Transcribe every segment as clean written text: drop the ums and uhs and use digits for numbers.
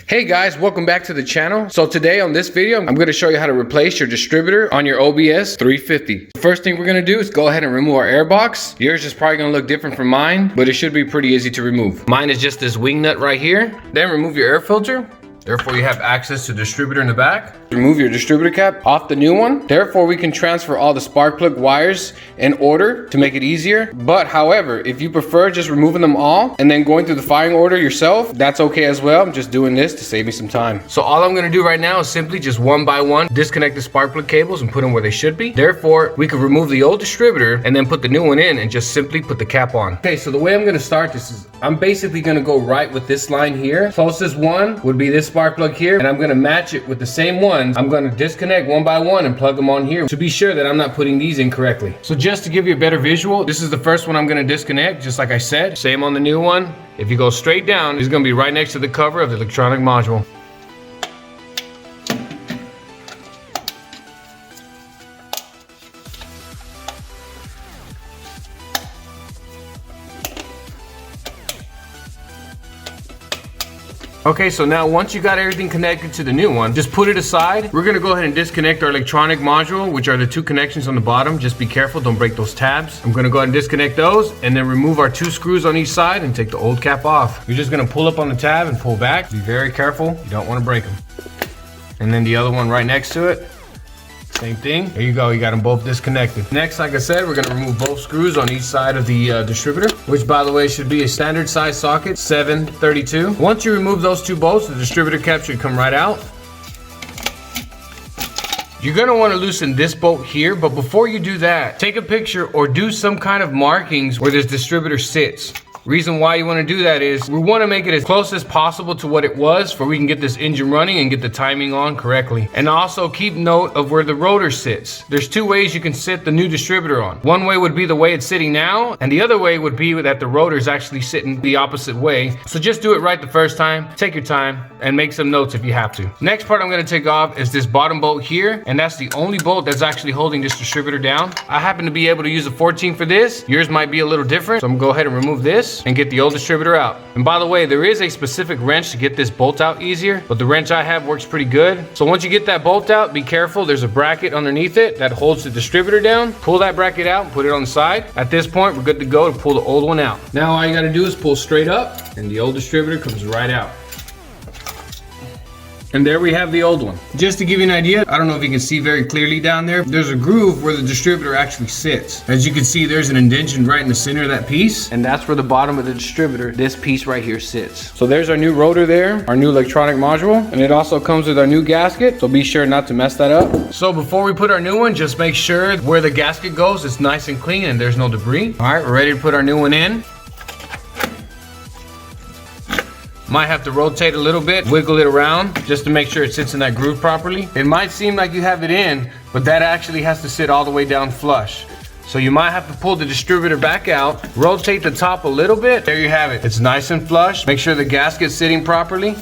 Hey guys, welcome back to the channel. So today on this video, I'm going to show you how to replace your distributor on your OBS 350. The first thing we're going to do is go ahead and remove our air box. Yours is probably going to look different from mine, but it should be pretty easy to remove. Mine is just this wing nut right here. Then remove your air filter. Therefore, you have access to distributor in the back. Remove your distributor cap off the new one. Therefore, we can transfer all the spark plug wires in order to make it easier. But however, if you prefer just removing them all and then going through the firing order yourself, that's okay as well. I'm just doing this to save me some time. So all I'm gonna do right now is simply just one by one disconnect the spark plug cables and put them where they should be. Therefore, we can remove the old distributor and then put the new one in and just simply put the cap on. Okay, so the way I'm gonna start this is I'm basically gonna go right with this line here. Closest one would be this spark plug here, and I'm gonna match it with the same ones. I'm gonna disconnect one by one and plug them on here to be sure that I'm not putting these in correctly. So just to give you a better visual, this is the first one I'm gonna disconnect, just like I said. Same on the new one. If you go straight down, it's gonna be right next to the cover of the electronic module. Okay, so now once you got everything connected to the new one, just put it aside. We're gonna go ahead and disconnect our electronic module, which are the two connections on the bottom. Just be careful, don't break those tabs. I'm gonna go ahead and disconnect those and then remove our two screws on each side and take the old cap off. You're just gonna pull up on the tab and pull back. Be very careful, you don't wanna break them. And then the other one right next to it. Same thing. There you go, you got them both disconnected. Next, like I said, we're gonna remove both screws on each side of the distributor, which by the way should be a standard size socket, 732. Once you remove those two bolts, the distributor cap should come right out. You're gonna wanna loosen this bolt here, but before you do that, take a picture or do some kind of markings where this distributor sits. Reason why you want to do that is we want to make it as close as possible to what it was for we can get this engine running and get the timing on correctly. And also keep note of where the rotor sits. There's two ways you can sit the new distributor on. One way would be the way it's sitting now, and the other way would be that the rotor is actually sitting the opposite way. So just do it right the first time, take your time, and make some notes if you have to. Next part I'm going to take off is this bottom bolt here, and that's the only bolt that's actually holding this distributor down. I happen to be able to use a 14 for this. Yours might be a little different, so I'm going to go ahead and remove this and get the old distributor out. And by the way, there is a specific wrench to get this bolt out easier, but the wrench I have works pretty good. So once you get that bolt out, be careful. There's a bracket underneath it that holds the distributor down. Pull that bracket out and put it on the side. At this point, we're good to go to pull the old one out. Now all you got to do is pull straight up and the old distributor comes right out. And there we have the old one. Just to give you an idea, I don't know if you can see very clearly down there, there's a groove where the distributor actually sits. As you can see, there's an indentation right in the center of that piece. And that's where the bottom of the distributor, this piece right here sits. So there's our new rotor there, our new electronic module. And it also comes with our new gasket, so be sure not to mess that up. So before we put our new one, just make sure where the gasket goes, it's nice and clean and there's no debris. All right, we're ready to put our new one in. Might have to rotate a little bit, wiggle it around just to make sure it sits in that groove properly. It might seem like you have it in, but that actually has to sit all the way down flush. So you might have to pull the distributor back out, rotate the top a little bit. There you have it. It's nice and flush. Make sure the gasket's sitting properly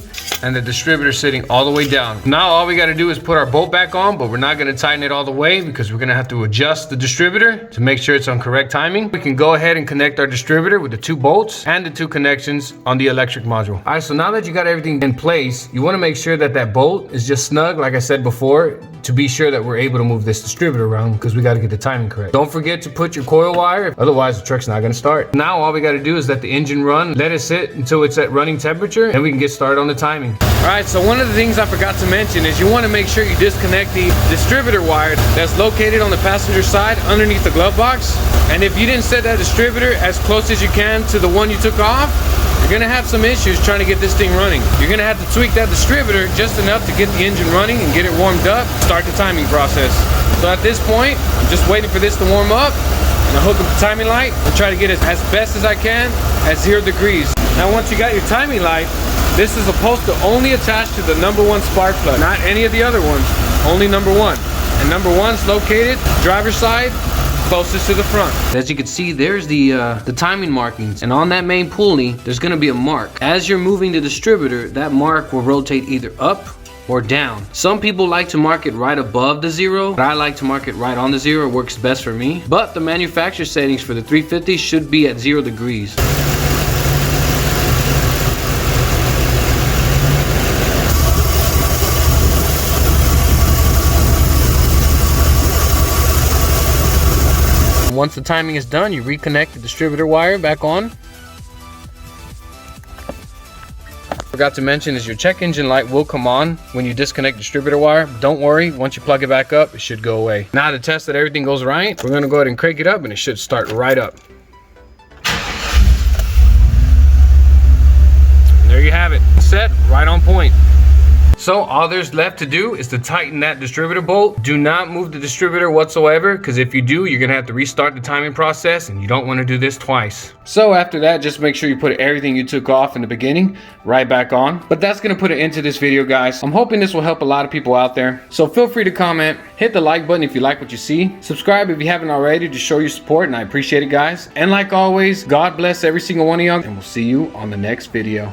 and the distributor sitting all the way down. Now all we got to do is put our bolt back on, but we're not going to tighten it all the way because we're going to have to adjust the distributor to make sure it's on correct timing. We can go ahead and connect our distributor with the two bolts and the two connections on the electric module. All right, so now that you got everything in place, you want to make sure that that bolt is just snug, like I said before, to be sure that we're able to move this distributor around because we got to get the timing correct. Don't forget to put your coil wire, otherwise the truck's not going to start. Now all we got to do is let the engine run, let it sit until it's at running temperature, and we can get started on the timing. All right, so one of the things I forgot to mention is you want to make sure you disconnect the distributor wire that's located on the passenger side underneath the glove box. And if you didn't set that distributor as close as you can to the one you took off, you're gonna have some issues trying to get this thing running. You're gonna have to tweak that distributor just enough to get the engine running and get it warmed up, start the timing process. So at this point, I'm just waiting for this to warm up, and I'll hook up the timing light and try to get it as best as I can at 0 degrees. Now once you got your timing light, this is supposed to only attach to the #1 spark plug, not any of the other ones, only #1. And #1's located driver's side, closest to the front. As you can see, there's the timing markings, and on that main pulley there's going to be a mark. As you're moving the distributor, that mark will rotate either up or down. Some people like to mark it right above the 0, but I like to mark it right on the 0. It works best for me. But the manufacturer settings for the 350 should be at 0 degrees. And once the timing is done, you reconnect the distributor wire back on. Forgot to mention is your check engine light will come on when you disconnect distributor wire. Don't worry, once you plug it back up, it should go away. Now to test that everything goes right, we're gonna go ahead and crank it up and it should start right up. And there you have it, set right on point. So all there's left to do is to tighten that distributor bolt. Do not move the distributor whatsoever, because if you do, you're gonna have to restart the timing process, and you don't want to do this twice. So after that, just make sure you put everything you took off in the beginning right back on. But that's gonna put it into this video, guys. I'm hoping this will help a lot of people out there. So feel free to comment, hit the like button if you like what you see, subscribe if you haven't already to show your support, and I appreciate it, guys. And like always, God bless every single one of y'all, and we'll see you on the next video.